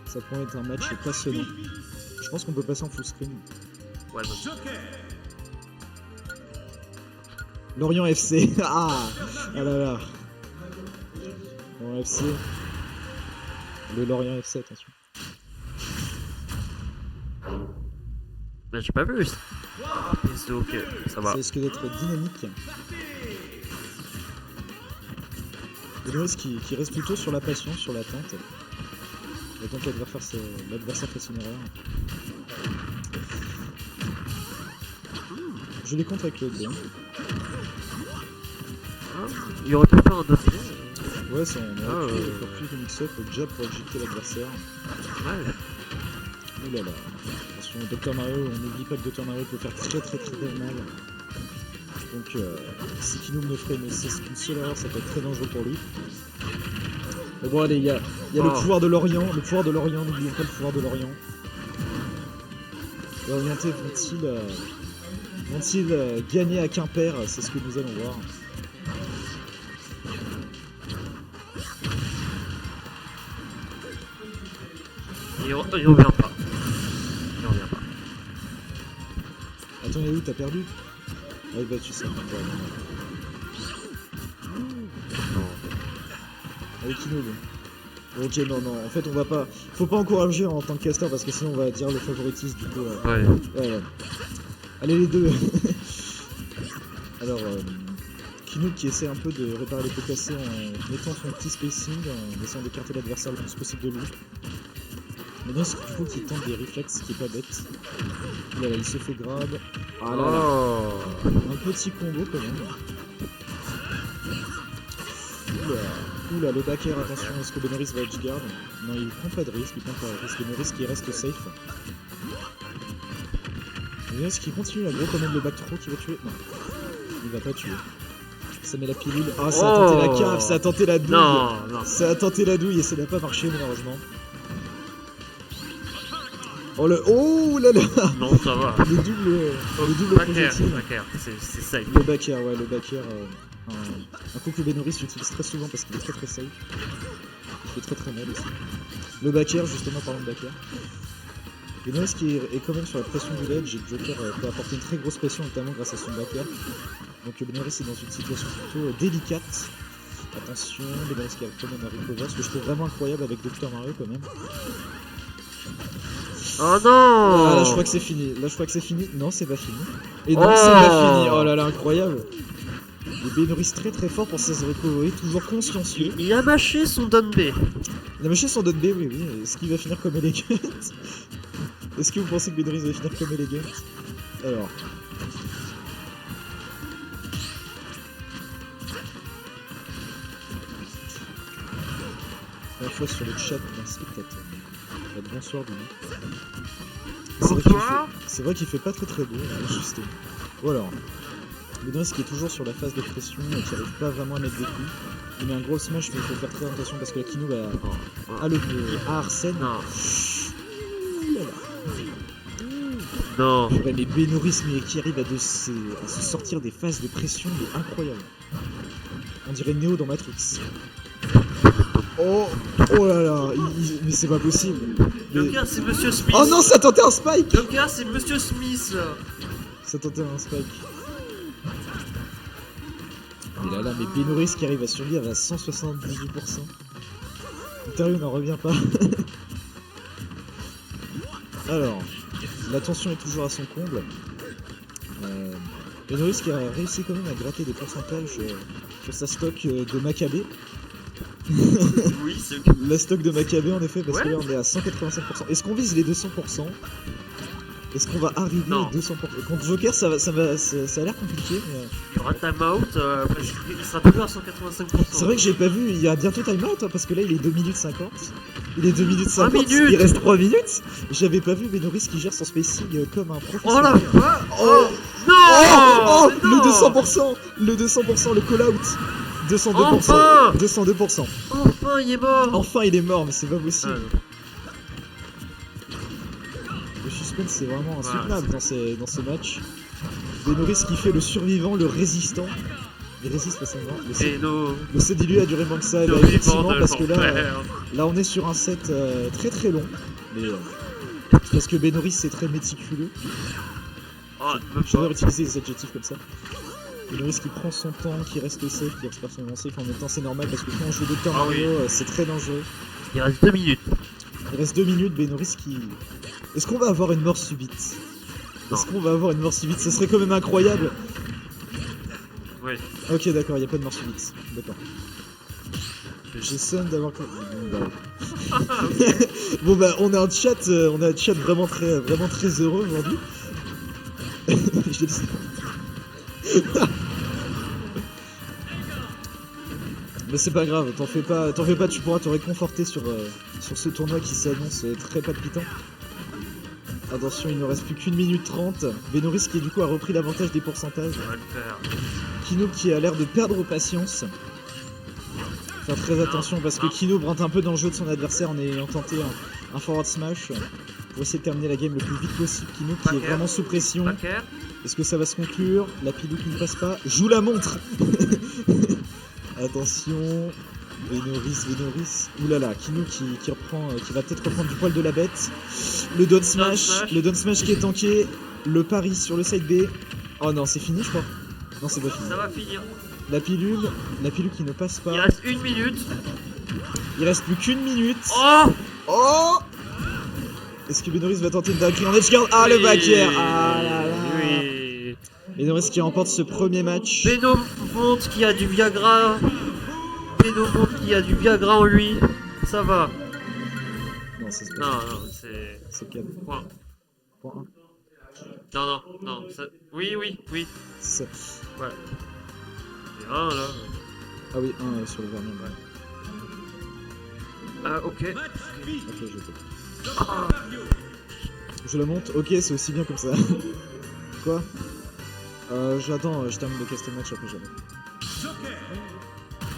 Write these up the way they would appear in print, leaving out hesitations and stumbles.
Ça promet d'être un match passionnant. Je pense qu'on peut passer en full screen. Ouais, bon. Lorient FC. Ah là là. Lorient FC. Le Lorient FC, attention. Ben, j'ai pas vu. C'est ok, ça va. Ça risque d'être dynamique. Benoît qui reste plutôt sur la passion, sur l'attente. Attends que l'adversaire fasse une erreur. Je les contre avec le bien. Il aurait pu faire un dossier. Ouais, ça, on aurait pu faire plus de mix-up, jab pour éjecter l'adversaire. Ouais. Ouh là là. Attention, Dr Mario, on n'oublie pas que Dr Mario peut faire très mal. Donc si Kinoum ne ferait une seule erreur, ça peut être très dangereux pour lui. Mais bon allez, il y a le pouvoir de Lorient, n'oublions pas le pouvoir de Lorient. Les Orientais vont-ils gagner à Quimper? C'est ce que nous allons voir. Il revient pas. Attends, Yaou, t'as perdu? Ah bah tu sais pas. Allez Kino, bon. Ok, non, en fait on va pas... Faut pas encourager en tant que caster parce que sinon on va dire le favoritisme du coup. Ouais. Allez les deux. Alors, Kino qui essaie un peu de réparer les pots cassés en mettant son petit spacing, en essayant d'écarter l'adversaire le plus possible de lui. Maintenant c'est du coup qu'il tente des réflexes, qui est pas bête. Là, il se fait grab. Ah là là. Un petit combo quand même. Oula, le backer, attention, est-ce que Benoris va edge guard? Non, il prend pas de risque, Benoris qui reste safe. Benoris qui continue la gros quand même le back throw qui va tuer. Non, il va pas tuer. Ça met la pilule. Ah, ça a tenté la cave, ça a tenté la douille. Non. Ça a tenté la douille et ça n'a pas marché malheureusement. Oh là là. Non, ça va. Le double projectile. C'est safe. Le backer, ouais, un coup que Benoris utilise très souvent parce qu'il est très safe. Il fait très mal aussi. Le backer, justement, parlant de backer. Benoris qui est quand même sur la pression du ledge et Joker peut apporter une très grosse pression, notamment grâce à son backer. Donc Benoris est dans une situation plutôt délicate. Attention, Benoris qui a quand même un recover, ce que je trouve vraiment incroyable avec Dr Mario quand même. Oh non. Ah, là je crois que c'est fini. Non, c'est pas fini. Et non, c'est pas fini. Oh là là, incroyable. Et Benoris très fort pour ses recoveries, toujours consciencieux. Il a mâché son down B. Il a mâché son down B, oui. Est-ce qu'il va finir comme Elegant? Est-ce que vous pensez que Benoris va finir comme Elegant? Alors. La fois sur le chat d'un spectateur. Bonsoir Denis. C'est vrai qu'il fait pas très beau, justement. Ou alors, Benoris qui est toujours sur la phase de pression et qui arrive pas vraiment à mettre des coups. Il met un gros smash mais il faut faire très attention parce que la Kino a Arsène. Non. Ouais, mais Benoris qui arrive à se sortir des phases de pression mais incroyable. On dirait Neo dans Matrix. Oh là là, mais c'est pas possible. Joker, c'est Monsieur Smith. Oh non, ça tentait un spike. Joker, c'est Monsieur Smith. Ça tentait un spike. Et là, mais Benoris qui arrive à survivre à 178%. Ontario n'en revient pas. Alors, la tension est toujours à son comble. Benoris qui a réussi quand même à gratter des pourcentages sur sa stock de Maccabée. Oui, c'est ok. La stock de Maccabée en effet, parce que là on est à 185%. Est-ce qu'on vise les 200%? Est-ce qu'on va arriver à 200%? Contre Joker, ça a l'air compliqué. Mais... Il y aura timeout, il sera toujours à 185%. C'est vrai que j'ai pas vu, il y a bientôt timeout, hein, parce que là il est 2 minutes 50. Il est 2 minutes 50, 3 minutes. Il reste 3 minutes. J'avais pas vu Benoris qui gère son spacing comme un professionnel. Oh la vache. Oh, non. Le 200%, le call-out. 202%. Enfin 202%. Enfin, il est mort. Enfin, il est mort, mais c'est pas possible. Ah, le suspense, c'est vraiment insoutenable dans ces matchs. Benoris qui fait le survivant, le résistant. Il résiste facilement. Le set lui a duré moins que ça, et bah, effectivement, parce que là on est sur un set très très long. Mais, parce que Benoris c'est très méticuleux. J'adore utiliser des adjectifs comme ça. Benoris qui prend son temps, qui reste safe, qui reste personnellement safe. En même temps c'est normal parce que quand on joue Dr Mario, c'est très dangereux. Il reste 2 minutes. Il reste 2 minutes, Benoris qui... Est-ce qu'on va avoir une mort subite? Est-ce qu'on va avoir une mort subite? Ce serait quand même incroyable. Oui. Ok, d'accord, il n'y a pas de mort subite. D'accord. J'essaie d'avoir... Bon bah, on a un chat vraiment très heureux aujourd'hui. Je le sais. Mais c'est pas grave, t'en fais pas, tu pourras te réconforter sur ce tournoi qui s'annonce très palpitant. Attention, il ne reste plus qu'1 minute 30. Benoris qui du coup a repris l'avantage des pourcentages. On va le faire. Kinoob qui a l'air de perdre patience. Faire très attention parce que Kinoob rentre un peu dans le jeu de son adversaire en ayant tenté un forward smash pour essayer de terminer la game le plus vite possible. Kinoob qui est vraiment sous pression. Est-ce que ça va se conclure? La pilou qui ne passe pas. Joue la montre. Attention. Benoris. Oulala, Kinoob qui reprend, qui va peut-être reprendre du poil de la bête. Le down smash qui est tanké. Le pari sur le side B. Oh non, c'est fini je crois. Non, c'est pas fini. Ça va finir. La pilule qui ne passe pas. Il reste 1 minute. Il reste plus qu'1 minute. Oh Est-ce que Benoris va tenter de backer en edge guard? Ah, oui. Le backer. Ah là là. Oui. Benoris qui remporte ce premier match. Beno montre qu'il y a du Viagra. Beno montre qu'il y a du Viagra en lui. Ça va. Non, c'est pas. Non, c'est... C'est 4. Point. Point 1. Non. Ça... Oui. C'est ça. Ouais. Et 1 là. Ah oui, 1 sur le vernis, ouais. Ah, ok. Ok, je sais. Je la monte. Ok, c'est aussi bien comme ça. Quoi? J'attends, je termine de caster le match après j'arrive.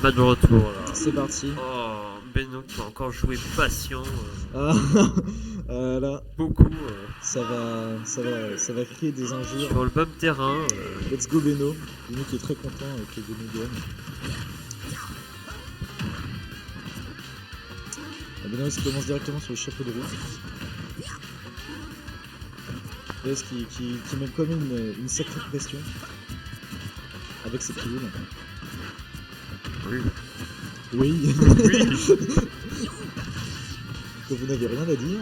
Match de retour là. C'est parti. Oh, Beno qui va encore jouer patient. Là. Beaucoup. Ça va créer des injures. Sur le même terrain. Let's go Beno. Beno qui est très content que Beno gagne. Benoris qui commence directement sur le chapeau de roue. Benoris qui met quand même une sacrée pression avec ses pilules. Oui. Que vous n'avez rien à dire.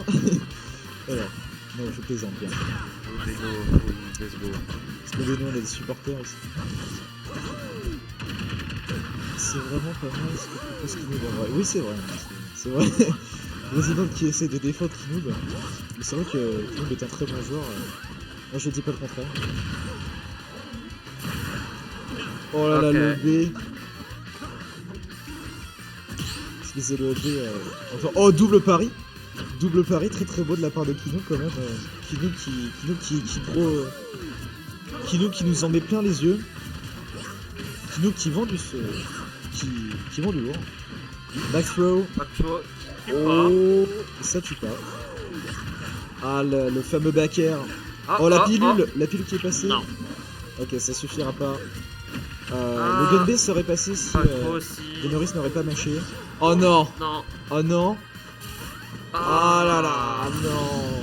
Alors, non, je plaisante bien. Beno, let's go. Parce que Beno, on a des supporters aussi. C'est vraiment pas mal ce que propose Kinoob en vrai. Oui, c'est vrai. C'est vrai. Resident qui essaie de défendre Kinoob. Mais c'est vrai que Kinoob est un très bon joueur. Moi je dis pas le contraire. Oh là là, le B. Excusez le B. Enfin, oh, double pari. Double pari très très beau de la part de Kinoob quand même. Kinoob qui nous en met plein les yeux. Kinoob qui vend du qui vend du lourd. Back throw. Oh, ça tue pas. Ah, le fameux backer. Oh, la pilule qui est passée. Non. Ok, ça suffira pas. Le gun B serait passé si Benoris n'aurait pas mâché. Oh non. Oh non. Ah là là, non.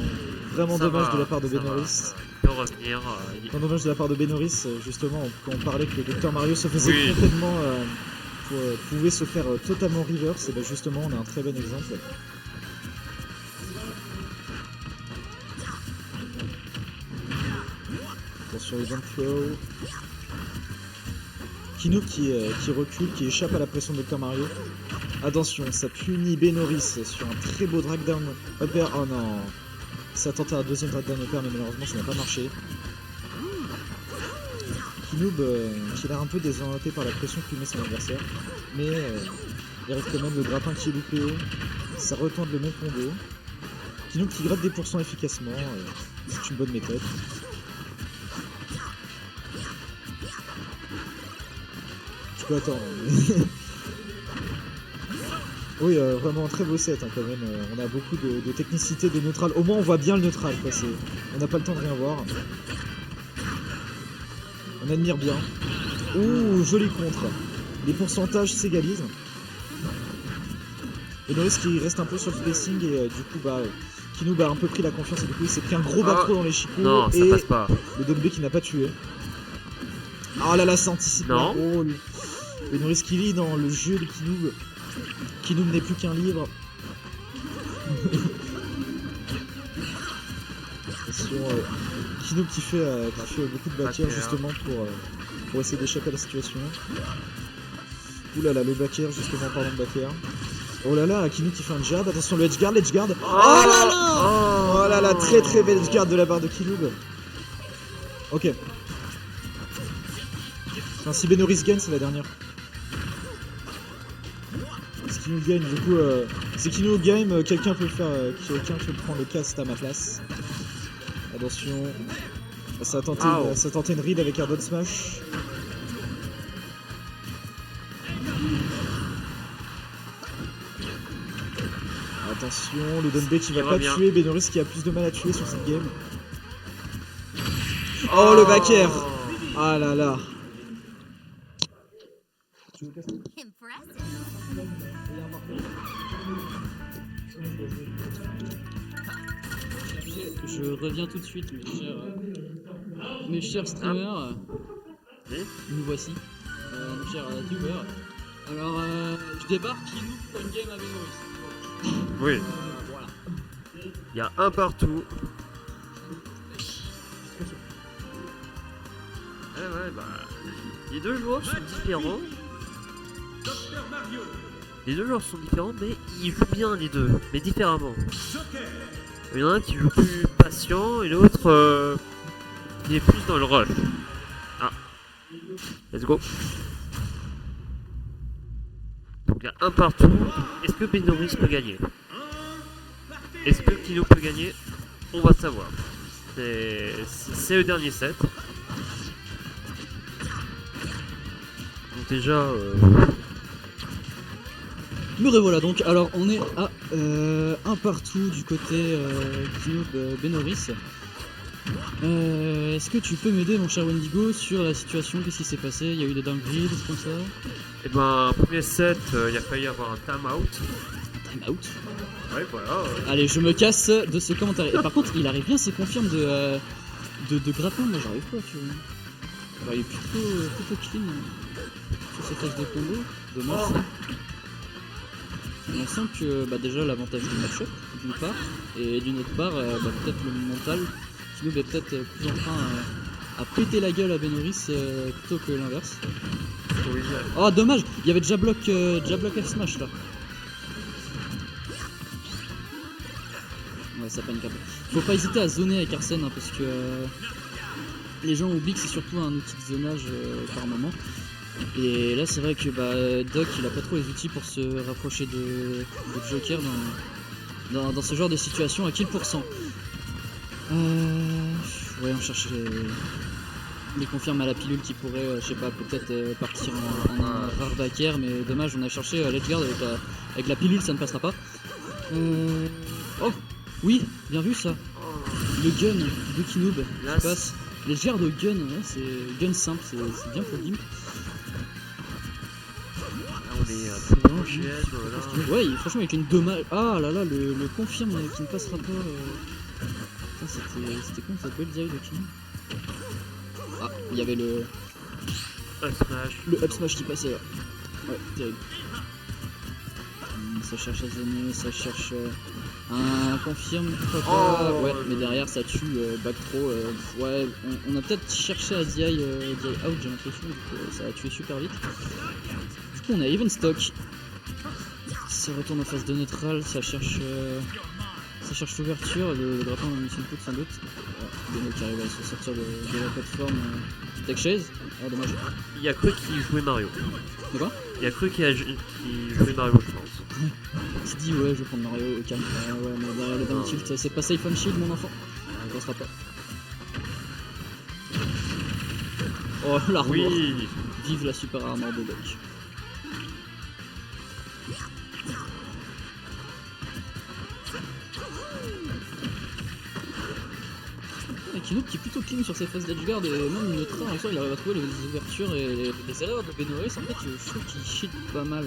Vraiment dommage de la part de Benoris. Il peut revenir. Dommage de la part de Benoris, justement, quand on parlait que le Dr Mario se faisait complètement... pouvait se faire totalement reverse, et ben justement on a un très bon exemple. Attention les jump throw. Kinoob qui recule, qui échappe à la pression de Dr Mario. Attention, ça punit Benoris sur un très beau drag down upper. Oh non, ça a tenté un deuxième drag down upper mais malheureusement ça n'a pas marché. Kinoob qui a l'air un peu désorienté par la pression que lui met son adversaire, mais il arrive quand même le grappin qui est loupé, ça retente le même combo. Kinoob qui gratte des pourcents efficacement, c'est une bonne méthode. Je peux attendre. Oui, vraiment un très beau set hein, quand même, on a beaucoup de technicité, de neutral, au moins on voit bien le neutral, quoi. On n'a pas le temps de rien voir. On admire bien. Ouh, joli contre. Les pourcentages s'égalisent. Benoris qui reste un peu sur le placing et du coup Kinoub a un peu pris la confiance et du coup il s'est pris un gros back throw dans les chicots. Non, ça et passe pas. le Donbe qui n'a pas tué. Ah là là, ça anticipe Non. la rôle. Benoris qui lit dans le jeu de Kinoub. Kinoub n'est plus qu'un livre. Attention, Kinoub qui fait beaucoup de back air justement pour essayer d'échapper à la situation. Ouh là là, le back air justement, parlant de back air. Oh là là, Kinoub qui fait un jab, attention le edge guard. Oh là là. Oh là là, très très belle edge guard de la barre de Kinoub. Ok. Enfin, si Benoris gagne, c'est la dernière. Si Kinoub gagne, du coup, si Kinoub gagne, quelqu'un peut prendre le cast à ma place. Attention. Ça a tenté une read avec un dot smash. Attention, le Donbe qui va pas tuer, Benoris qui a plus de mal à tuer sur cette game. Oh, le back air. Ah là là. Je reviens tout de suite, mes chers streamers. Nous voici, mes chers viewers. Alors, je débarque chez nous pour une game avec Maurice. Oui. Voilà. Il y a un partout. Ouais, bah. Les deux joueurs sont différents. Les deux joueurs sont différents, mais ils jouent bien les deux, mais différemment. Il y en a un qui joue plus patient et l'autre qui est plus dans le rush. Ah. Let's go. Donc il y a un partout. Est-ce que Benoris peut gagner? Est-ce que Kino peut gagner? On va savoir. C'est le dernier set. Donc déjà... Me revoilà donc, alors on est à un partout du côté Kinoub Benoris. Est-ce que tu peux m'aider mon cher Wendigo sur la situation? Qu'est-ce qui s'est passé? Il y a eu des dingueries, des trucs comme ça? Et ben premier set, il a failli avoir un time out. Time out? Ouais voilà. Allez, je me casse de ce commentaire. Et par contre, il arrive bien ces confirmes de grappin, moi j'arrive pas, tu vois. Alors, il est plutôt clean sur cette phase de combo. Dommage ça. On sent que déjà l'avantage du match-up d'une part, et d'une autre part peut-être le mental. Kinoub est peut-être plus en train à péter la gueule à Benoris plutôt que l'inverse. Oui, oh dommage, il y avait déjà bloc F smash là. Ouais, ça panique un peu. Faut pas hésiter à zoner avec Arsène hein, parce que les gens oublient que c'est surtout un outil de zonage par moment. Et là c'est vrai que Doc il a pas trop les outils pour se rapprocher de Joker dans ce genre de situation. À quel pourcent? Ouais, on cherche les confirmes à la pilule qui pourrait, je sais pas, peut-être partir en un rare back air, mais dommage, on a cherché l'edgeguard avec la pilule, ça ne passera pas. Oh, oui, bien vu ça. Le gun de Kinoub qui passe. L'edgeguard de gun, ouais, c'est gun simple, c'est bien pour le gimp. On est plus en GL, ouais, franchement, avec une dommage. Ah là là, le confirme qui ne passera pas. C'était con, ça peut le direct de Kinoub. Ah, il y avait le up smash qui passait là. Ouais, terrible. Ça cherche à zoner, ça cherche un confirme, pourquoi pas. Ouais, mais derrière ça tue back throw. Ouais, on a peut-être cherché à DI out, j'ai l'impression, donc ça a tué super vite. Du coup, on a even stock. Ça retourne en phase de neutral, ça cherche l'ouverture, le grappin dans mission put sans doute. Beno qui arrive à se sortir de la plateforme. Tech chase. Ah, dommage. Il y a cru qu'il jouait Mario. De quoi? Il y a cru qu'il jouait Mario, je pense. Tu dis ouais, je vais prendre Mario au calme. Ouais, mais derrière le down tilt, c'est pas safe on shield, mon enfant. Ça passera pas. Oh, l'armure. Oui. Vive la super armor de Doc. Kinoub qui est plutôt clean sur ses phases d'edgeguard et même une autre en soi il arrive à trouver les ouvertures et les erreurs de Benoris. En fait je trouve qu'il cheat pas mal.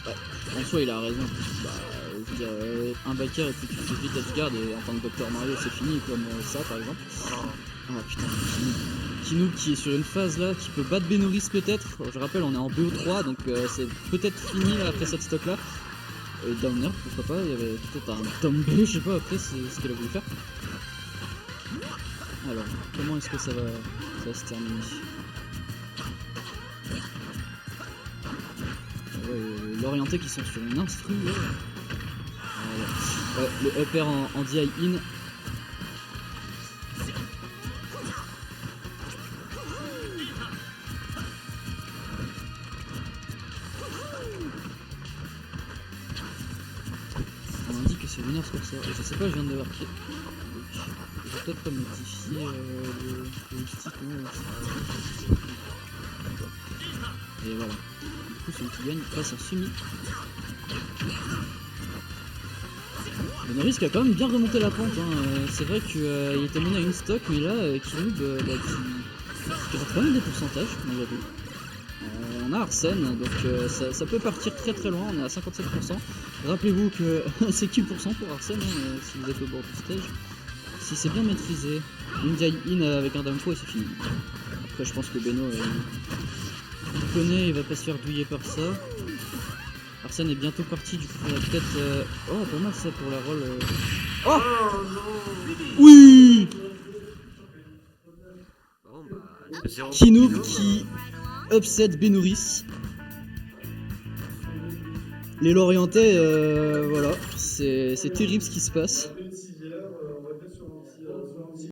Ouais, en soi il a raison. Bah, je veux dire, un backer et puis tu fais vite edgeguard et en tant que Dr Mario c'est fini comme ça par exemple. Ah putain, Kinoub qui est sur une phase là qui peut battre Benoris peut-être. Je rappelle on est en BO3 donc c'est peut-être fini là, après cette stock là. Downer, pourquoi pas, il y avait peut-être un tombé, je sais pas après c'est ce qu'elle a voulu faire. Alors, comment est-ce que ça va se terminer? Ouais, l'orienté qui sont sur une instru. Ouais. Voilà. Ouais, le upper en DI in. On indique que c'est Lunar pour ça. Je sais pas, je viens de voir. Je vais peut-être pas modifier le stick. Et voilà. Du coup, celui qui gagne passe en semi. Benoris qui a quand même bien remonté la pente. Hein. C'est vrai qu'il était mené à une stock, mais là, Kinoub qui rate quand même des pourcentages, malgré tout. On a Arsène, donc ça peut partir très très loin, on est à 57%. Rappelez-vous que c'est qui % pour Arsène, hein, si vous êtes au bord du stage. Si c'est bien maîtrisé, une die in avec un downfall et c'est fini. Après je pense que Beno, il connaît, il va pas se faire douiller par ça. Arsène est bientôt parti, du coup il va peut-être... Oh pas mal ça pour la roll. Oh oui Bon, bah, 0 Kinoub Beno, qui upset Benoris. Les Lorientais, voilà, c'est terrible ce qui se passe.